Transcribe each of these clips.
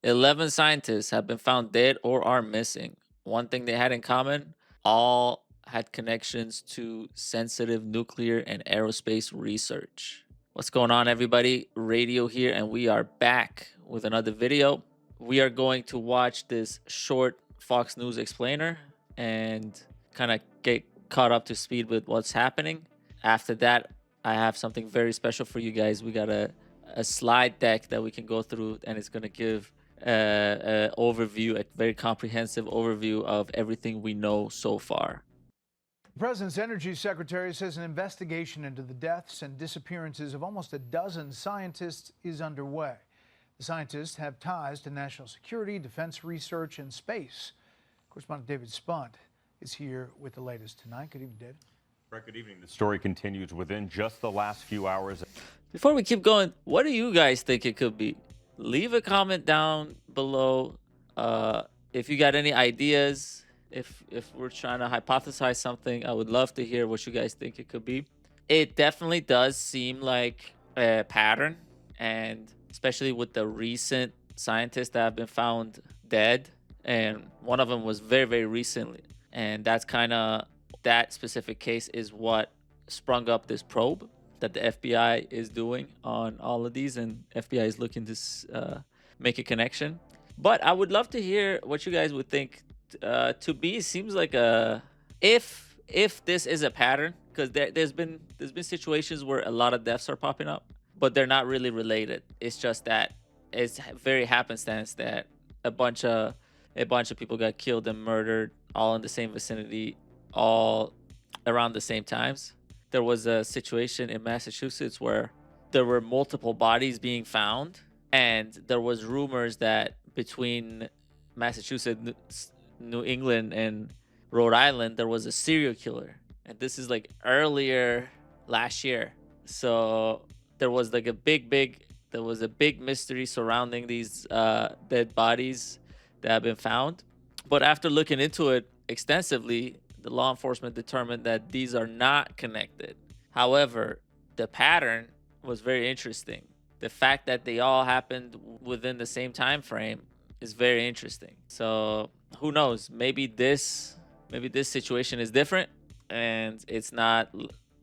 11 scientists have been found dead or are missing. One thing they had in common, all had connections to sensitive nuclear and aerospace research. What's going on, everybody? Radio here, and we are back with another video. We are going to watch this short Fox News explainer and kind of get caught up to speed with what's happening. After that, I have something very special for you guys. We got a slide deck that we can go through, and it's going to give a overview, a very comprehensive overview of everything we know so far. The President's Energy Secretary says an investigation into the deaths and disappearances of almost a dozen scientists is underway. The scientists have ties to national security, defense research, and space. Correspondent David Spunt is here with the latest tonight. Good evening, David. Good evening. The story continues within just the last few hours. Before we keep going, what do you guys think it could be? Leave a comment down below if you got any ideas. If we're trying to hypothesize something, I would love to hear what you guys think it could be. It definitely does seem like a pattern, and especially with the recent scientists that have been found dead, and one of them was very, very recently, and that's kind of, that specific case is what sprung up this probe that the FBI is doing on all of these, and FBI is looking to make a connection. But I would love to hear what you guys would think. To me, it seems like if this is a pattern, because there's been situations where a lot of deaths are popping up, but they're not really related. It's just that it's very happenstance that a bunch of people got killed and murdered all in the same vicinity, all around the same times. There was a situation in Massachusetts where there were multiple bodies being found, and there was rumors that between Massachusetts, New England, and Rhode Island, there was a serial killer. And this is like earlier last year. So there was like a big mystery surrounding these dead bodies that have been found. But after looking into it extensively, the law enforcement determined that these are not connected. However, the pattern was very interesting. The fact that they all happened within the same time frame is very interesting. So who knows? Maybe this situation is different, and it's not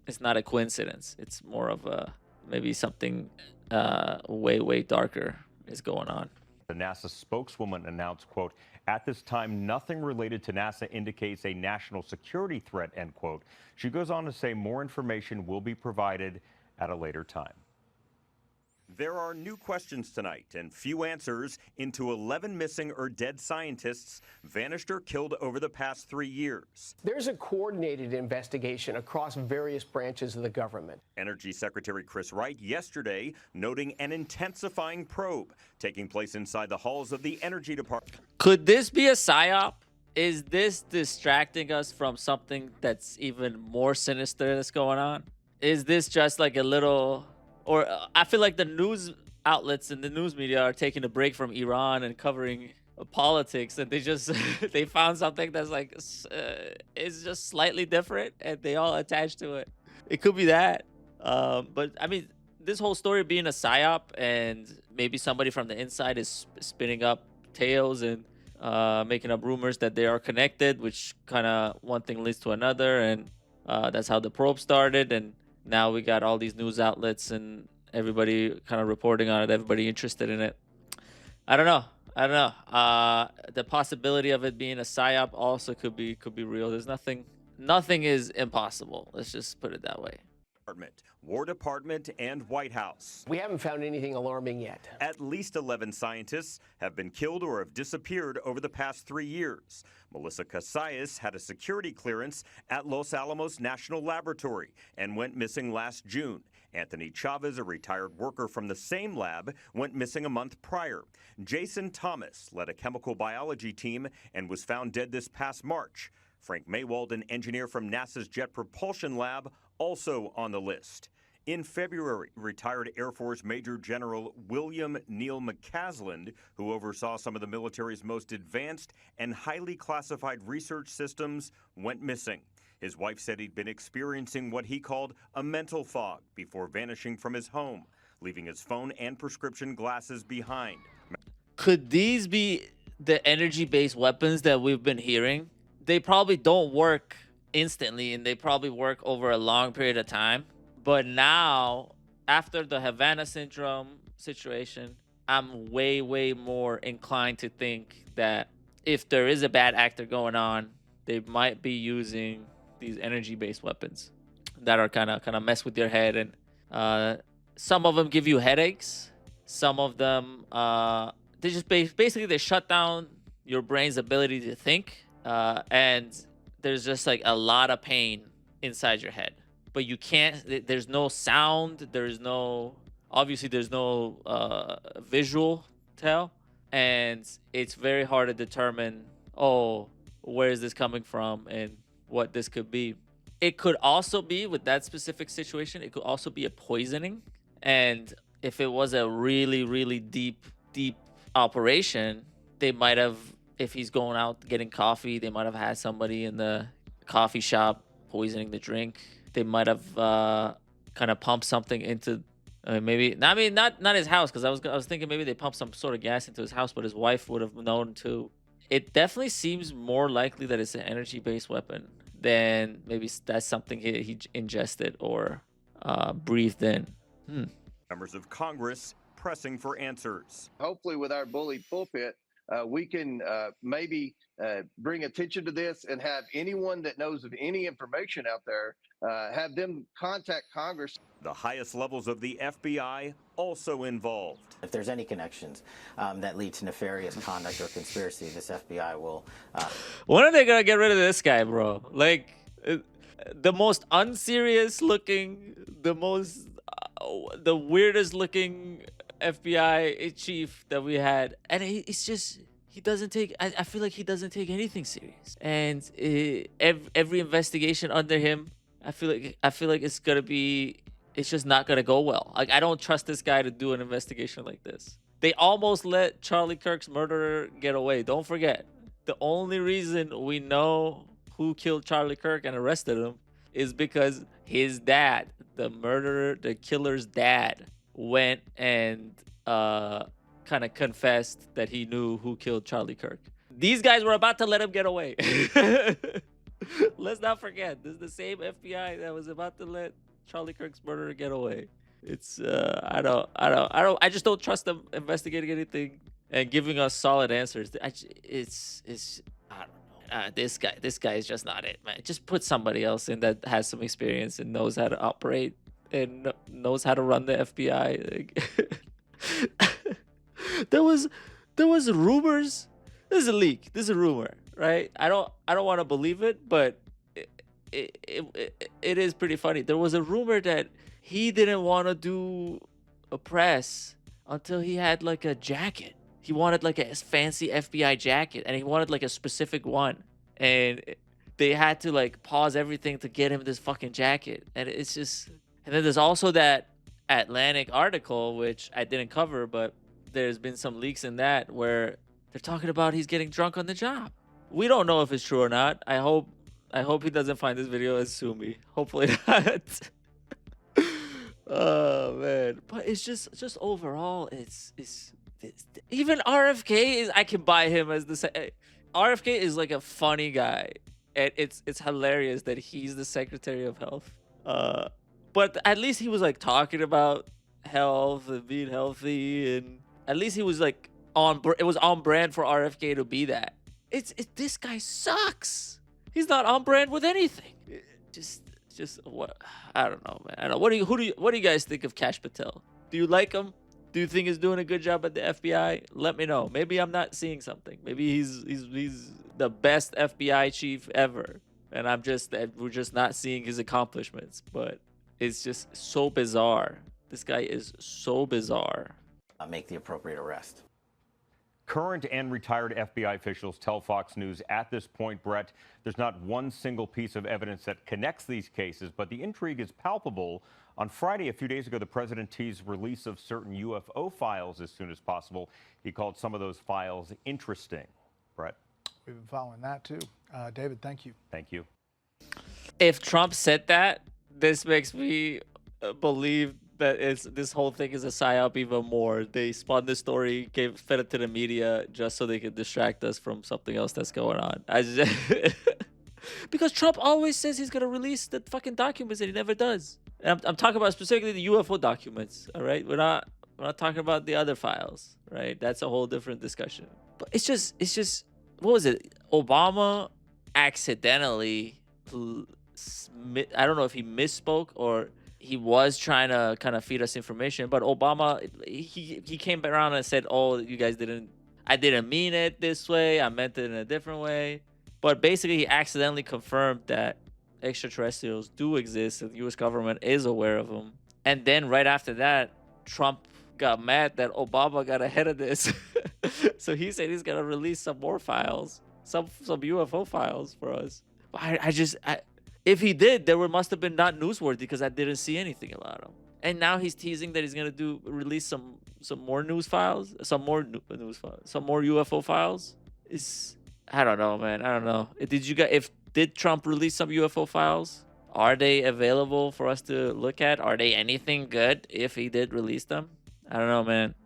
a coincidence. It's more of a maybe something way darker is going on. The NASA spokeswoman announced, quote, "At this time, nothing related to NASA indicates a national security threat," end quote. She goes on to say more information will be provided at a later time. There are new questions tonight and few answers into 11 missing or dead scientists vanished or killed over the past 3 years. There's a coordinated investigation across various branches of the government. Energy Secretary Chris Wright yesterday noting an intensifying probe taking place inside the halls of the Energy Department. Could this be a psyop? Is this distracting us from something that's even more sinister that's going on? Is this just like a little... Or I feel like the news outlets and the news media are taking a break from Iran and covering politics, and they just they found something that's like is just slightly different, and they all attach to it. It could be that, but I mean, this whole story being a psyop, and maybe somebody from the inside is spinning up tales and making up rumors that they are connected, which kind of one thing leads to another, and that's how the probe started. And now we got all these news outlets and everybody kind of reporting on it, everybody interested in it. I don't know. The possibility of it being a psyop also could be real. There's nothing is impossible. Let's just put it that way. War Department, and White House. We haven't found anything alarming yet. At least 11 scientists have been killed or have disappeared over the past 3 years. Melissa Casais had a security clearance at Los Alamos National Laboratory and went missing last June. Anthony Chavez, a retired worker from the same lab, went missing a month prior. Jason Thomas led a chemical biology team and was found dead this past March. Frank Maywald, an engineer from NASA's Jet Propulsion Lab, also on the list. In February, retired Air Force Major General William Neil McCaslan, who oversaw some of the military's most advanced and highly classified research systems, went missing. His wife said he'd been experiencing what he called a mental fog before vanishing from his home, leaving his phone and prescription glasses behind. Could these be the energy-based weapons that we've been hearing? They probably don't work instantly, and they probably work over a long period of time. But now, after the Havana syndrome situation, I'm way, way more inclined to think that if there is a bad actor going on, they might be using these energy-based weapons that are kind of mess with your head, and some of them give you headaches. Some of them they just basically they shut down your brain's ability to think, and there's just like a lot of pain inside your head. But you can't. There's no sound. There's no obviously there's no visual tell, and it's very hard to determine. Oh, where is this coming from and what this could be. It could also be with that specific situation, it could also be a poisoning. And if it was a really, really deep operation, they might have, if he's going out getting coffee, they might have had somebody in the coffee shop poisoning the drink. They might have kind of pumped something into maybe, I mean, not his house, because I was thinking maybe they pumped some sort of gas into his house, but his wife would have known too. It definitely seems more likely that it's an energy-based weapon than maybe that's something he ingested or breathed in. Members of Congress pressing for answers. Hopefully, with our bully pulpit, we can maybe bring attention to this and have anyone that knows of any information out there, have them contact Congress. The highest levels of the FBI also involved. If there's any connections that lead to nefarious conduct or conspiracy, this FBI will... When are they going to get rid of this guy, bro? Like, the most unserious looking, the weirdest looking FBI chief that we had. And it's just... He doesn't take. I feel like he doesn't take anything serious, and every investigation under him, I feel like it's gonna be. It's just not gonna go well. Like, I don't trust this guy to do an investigation like this. They almost let Charlie Kirk's murderer get away. Don't forget, the only reason we know who killed Charlie Kirk and arrested him is because his dad, the murderer, the killer's dad, went and kind of confessed that he knew who killed Charlie Kirk. These guys were about to let him get away. Let's not forget, this is the same FBI that was about to let Charlie Kirk's murderer get away. It's I just don't trust them investigating anything and giving us solid answers. It's I don't know. This guy is just not it, man. Just put somebody else in that has some experience and knows how to operate and knows how to run the FBI. There was rumors. This is a leak. This is a rumor, right? I don't want to believe it, but it is pretty funny. There was a rumor that he didn't want to do a press until he had like a jacket. He wanted like a fancy FBI jacket, and he wanted like a specific one, and they had to like pause everything to get him this fucking jacket. And it's just, and then there's also that Atlantic article, which I didn't cover, but there's been some leaks in that where they're talking about he's getting drunk on the job. We don't know if it's true or not. I hope he doesn't find this video and sue me. Hopefully not. Oh man, but it's just overall, it's even RFK is, I can buy him as the RFK is like a funny guy, and it's hilarious that he's the Secretary of Health. But at least he was like talking about health and being healthy, and at least he was like it was on brand for RFK to be that. This guy sucks. He's not on brand with anything. Just what, I don't know, man. I don't know. What do you guys think of Kash Patel? Do you like him? Do you think he's doing a good job at the FBI? Let me know. Maybe I'm not seeing something. Maybe he's the best FBI chief ever, and we're just not seeing his accomplishments. But it's just so bizarre. This guy is so bizarre. Make the appropriate arrest. Current and retired FBI officials tell Fox News at this point, Brett, there's not one single piece of evidence that connects these cases, but the intrigue is palpable. On Friday, a few days ago, the president teased release of certain UFO files as soon as possible. He called some of those files interesting. Brett? We've been following that too. David, thank you. Thank you. If Trump said that, this makes me believe that is this whole thing is a psyop even more. They spun this story, fed it to the media just so they could distract us from something else that's going on. Because Trump always says he's gonna release the fucking documents and he never does. And I'm talking about specifically the UFO documents. All right, we're not talking about the other files, right? That's a whole different discussion. But it's just what was it? Obama accidentally, I don't know if he misspoke or he was trying to kind of feed us information, but Obama, he came around and said, "Oh, you guys I didn't mean it this way. I meant it in a different way." But basically, he accidentally confirmed that extraterrestrials do exist and the U.S. government is aware of them. And then right after that, Trump got mad that Obama got ahead of this. So he said he's gonna release some more files, some UFO files for us. If he did, must have been not newsworthy because I didn't see anything about him. And now he's teasing that he's gonna release some more news files, some more UFO files. I don't know, man. I don't know. Did Trump release some UFO files? Are they available for us to look at? Are they anything good if he did release them? I don't know, man.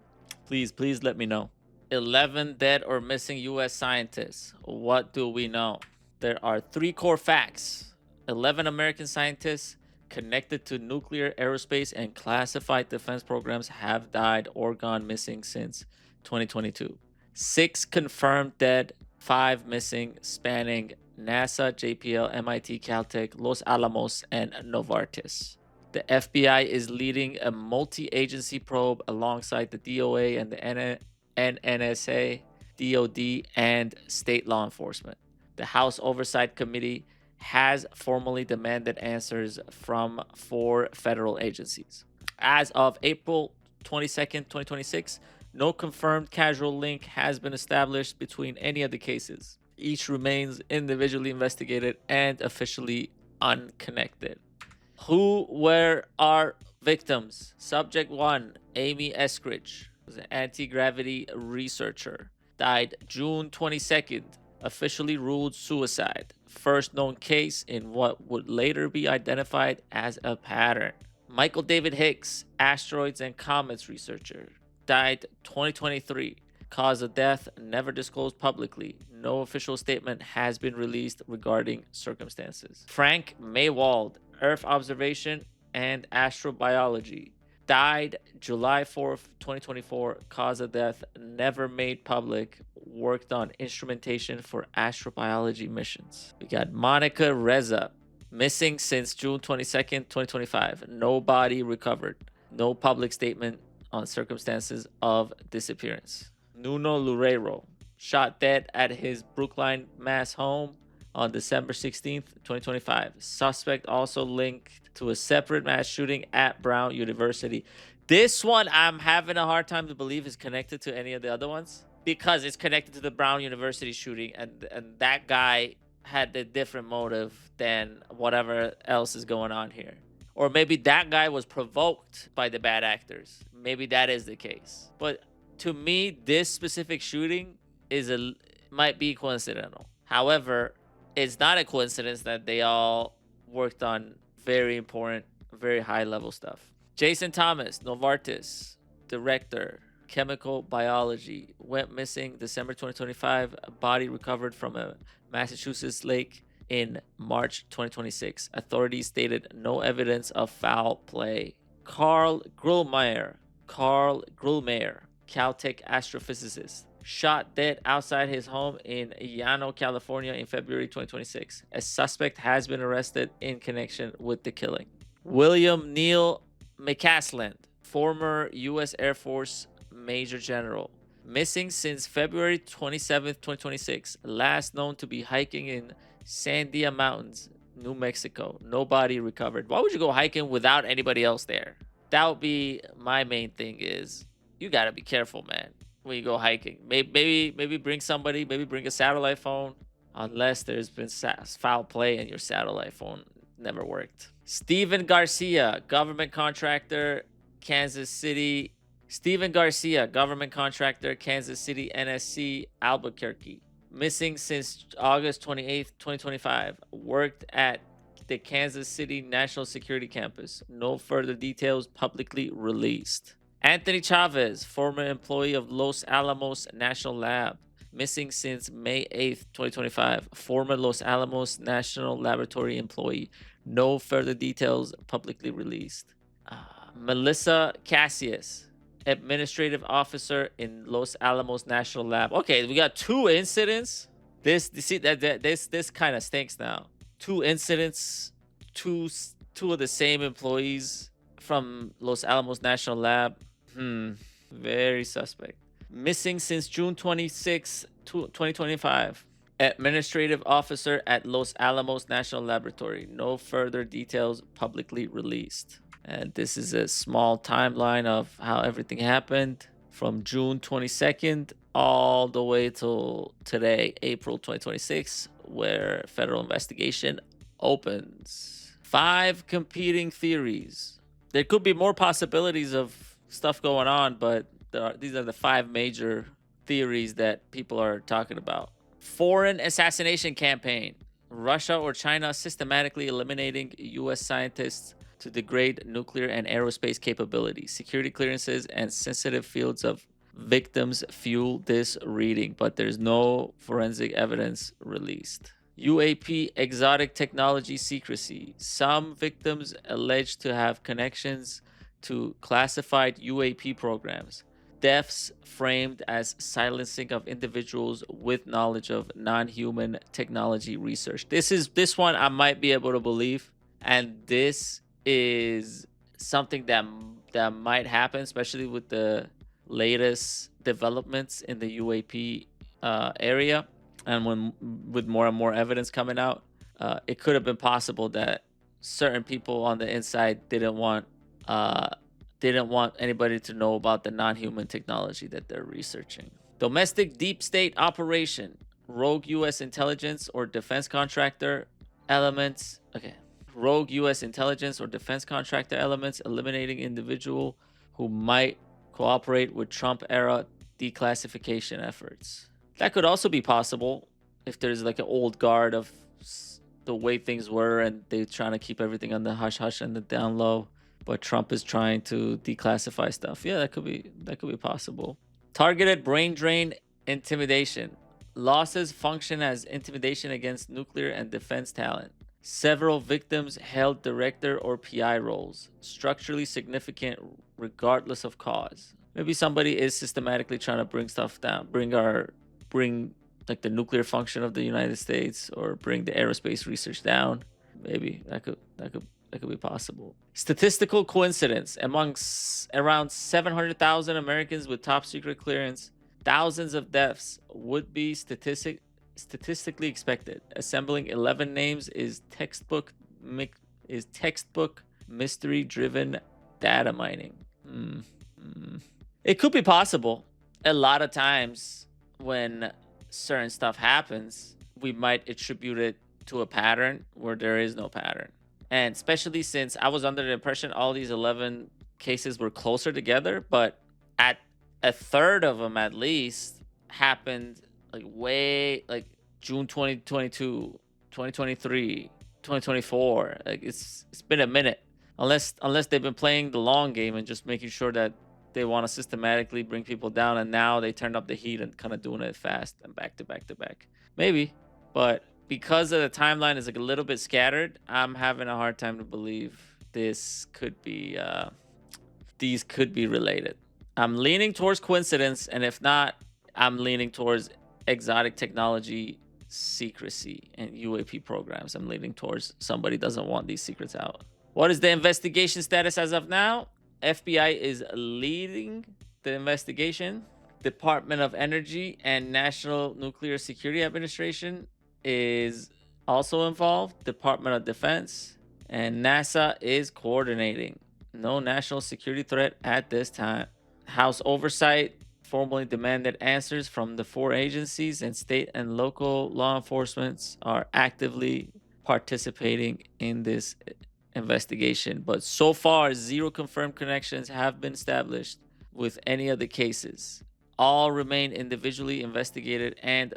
Please let me know. 11 dead or missing U.S. scientists. What do we know? There are 3 core facts. 11 American scientists connected to nuclear, aerospace, and classified defense programs have died or gone missing since 2022. 6 confirmed dead, 5 missing, spanning NASA, JPL, MIT, Caltech, Los Alamos, and Novartis. The FBI is leading a multi-agency probe alongside the DOA and the NNSA, DOD, and state law enforcement. The House Oversight Committee has formally demanded answers from 4 federal agencies. As of April 22nd, 2026, no confirmed causal link has been established between any of the cases. Each remains individually investigated and officially unconnected. Who were our victims? Subject 1, Amy Eskridge, was an anti-gravity researcher. Died June 22nd, officially ruled suicide. First known case in what would later be identified as a pattern. Michael David Hicks, asteroids and comets researcher. Died 2023. Cause of death never disclosed publicly. No official statement has been released regarding circumstances. Frank Maywald, Earth observation and astrobiology. Died July 4th, 2024. Cause of death never made public. Worked on instrumentation for astrobiology missions. We got Monica Reza, missing since June 22nd, 2025. No body recovered. No public statement on circumstances of disappearance. Nuno Loureiro, shot dead at his Brookline, Mass home on December 16th, 2025. Suspect also linked to a separate mass shooting at Brown University. This one I'm having a hard time to believe is connected to any of the other ones because it's connected to the Brown University shooting, and that guy had a different motive than whatever else is going on here. Or maybe that guy was provoked by the bad actors. Maybe that is the case. But to me, this specific shooting might be coincidental. However, it's not a coincidence that they all worked on very important, very high level stuff. Jason Thomas, Novartis, director, chemical biology, went missing December 2025. A body recovered from a Massachusetts lake in March 2026. Authorities stated no evidence of foul play. Carl Grillmeyer, Caltech astrophysicist, shot dead outside his home in Llano, California in February 2026. A suspect has been arrested in connection with the killing. William Neal McCaslan, former U.S. Air Force Major General, missing since February 27th, 2026. Last known to be hiking in Sandia Mountains, New Mexico. No body recovered. Why would you go hiking without anybody else there? That would be my main thing is you got to be careful, man, when you go hiking. Maybe bring somebody, maybe bring a satellite phone, unless there's been foul play and your satellite phone never worked. Stephen Garcia, government contractor, Kansas City, NSC, Albuquerque. Missing since August 28th, 2025. Worked at the Kansas City National Security Campus. No further details publicly released. Anthony Chavez, former employee of Los Alamos National Lab, missing since May 8th, 2025. Former Los Alamos National Laboratory employee. No further details publicly released. Melissa Cassius, administrative officer in Los Alamos National Lab. Okay, we got 2 incidents. This kind of stinks now. 2 incidents, two of the same employees from Los Alamos National Lab. Very suspect. Missing since June 26, 2025. Administrative officer at Los Alamos National Laboratory. No further details publicly released. And this is a small timeline of how everything happened from June 22nd all the way till today, April 2026, where federal investigation opens. 5 competing theories. There could be more possibilities of stuff going on, but these are the 5 major theories that people are talking about. Foreign assassination campaign. Russia or China systematically eliminating U.S. scientists to degrade nuclear and aerospace capabilities. Security clearances and sensitive fields of victims fuel this reading, but there's no forensic evidence released. UAP exotic technology secrecy. Some victims alleged to have connections to classified UAP programs. Deaths framed as silencing of individuals with knowledge of non-human technology research. This one I might be able to believe, and this is something that might happen, especially with the latest developments in the UAP area, and with more and more evidence coming out, it could have been possible that certain people on the inside didn't want anybody to know about the non-human technology that they're researching. Domestic deep state operation, rogue U.S. intelligence or defense contractor elements. Okay. Rogue U.S. intelligence or defense contractor elements eliminating individual who might cooperate with Trump-era declassification efforts. That could also be possible if there's like an old guard of the way things were and they're trying to keep everything on the hush-hush and the down low, but Trump is trying to declassify stuff. Yeah, that could be possible. Targeted brain drain intimidation. Losses function as intimidation against nuclear and defense talent. Several victims held director or PI roles, structurally significant regardless of cause. Maybe somebody is systematically trying to bring stuff down, bring like the nuclear function of the United States, or bring the aerospace research down. Maybe that could be possible. Statistical coincidence. Amongst around 700,000 Americans with top secret clearance, thousands of deaths would be statistically expected. Assembling 11 names is textbook mystery-driven data mining. It could be possible. A lot of times when certain stuff happens, we might attribute it to a pattern where there is no pattern. And especially since I was under the impression all these 11 cases were closer together, but at a third of them at least happened like June 2022, 2023, 2024. Like it's been a minute. Unless they've been playing the long game and just making sure that they want to systematically bring people down, and now they turned up the heat and kind of doing it fast and back to back to back. Maybe, but because of the timeline is like a little bit scattered, I'm having a hard time to believe these could be related. I'm leaning towards coincidence, and if not, I'm leaning towards exotic technology secrecy and UAP programs. I'm leaning towards somebody doesn't want these secrets out. What is the investigation status as of now? FBI is leading the investigation. Department of Energy and National Nuclear Security Administration is also involved. Department of Defense and NASA is coordinating. No national security threat at this time. House Oversight formally demanded answers from the 4 agencies, and state and local law enforcement are actively participating in this investigation. But so far, 0 confirmed connections have been established with any of the cases. All remain individually investigated and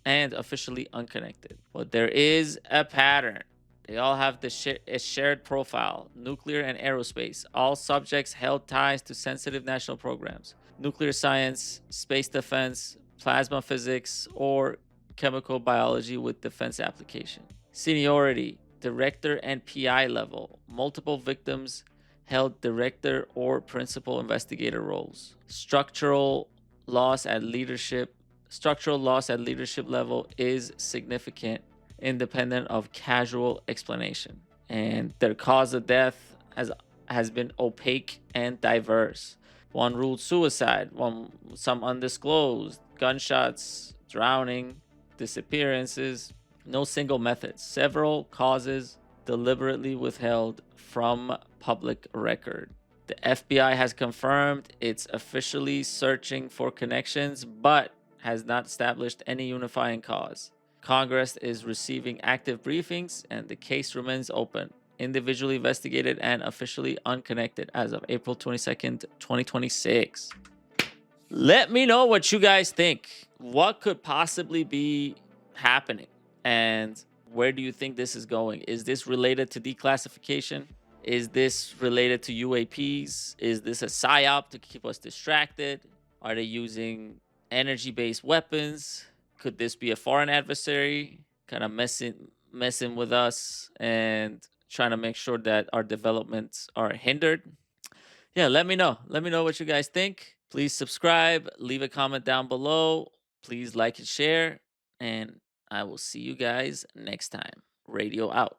officially unconnected. But there is a pattern. They all have a shared profile: nuclear and aerospace. All subjects held ties to sensitive national programs: nuclear science, space defense, plasma physics, or chemical biology with defense application. Seniority: director and PI level. Multiple victims held director or principal investigator roles. Structural loss at leadership level is significant, independent of casual explanation. And their cause of death has been opaque and diverse. One ruled suicide, some undisclosed, gunshots, drowning, disappearances. No single method. Several causes deliberately withheld from public record. The FBI has confirmed it's officially searching for connections, but has not established any unifying cause. Congress is receiving active briefings, and the case remains open, individually investigated and officially unconnected as of April 22nd, 2026. Let me know what you guys think. What could possibly be happening? And where do you think this is going? Is this related to declassification? Is this related to UAPs? Is this a psyop to keep us distracted? Are they using energy-based weapons? Could this be a foreign adversary kind of messing with us and trying to make sure that our developments are hindered? Yeah, let me know. Let me know what you guys think. Please subscribe, leave a comment down below. Please like and share, and I will see you guys next time. Radio out.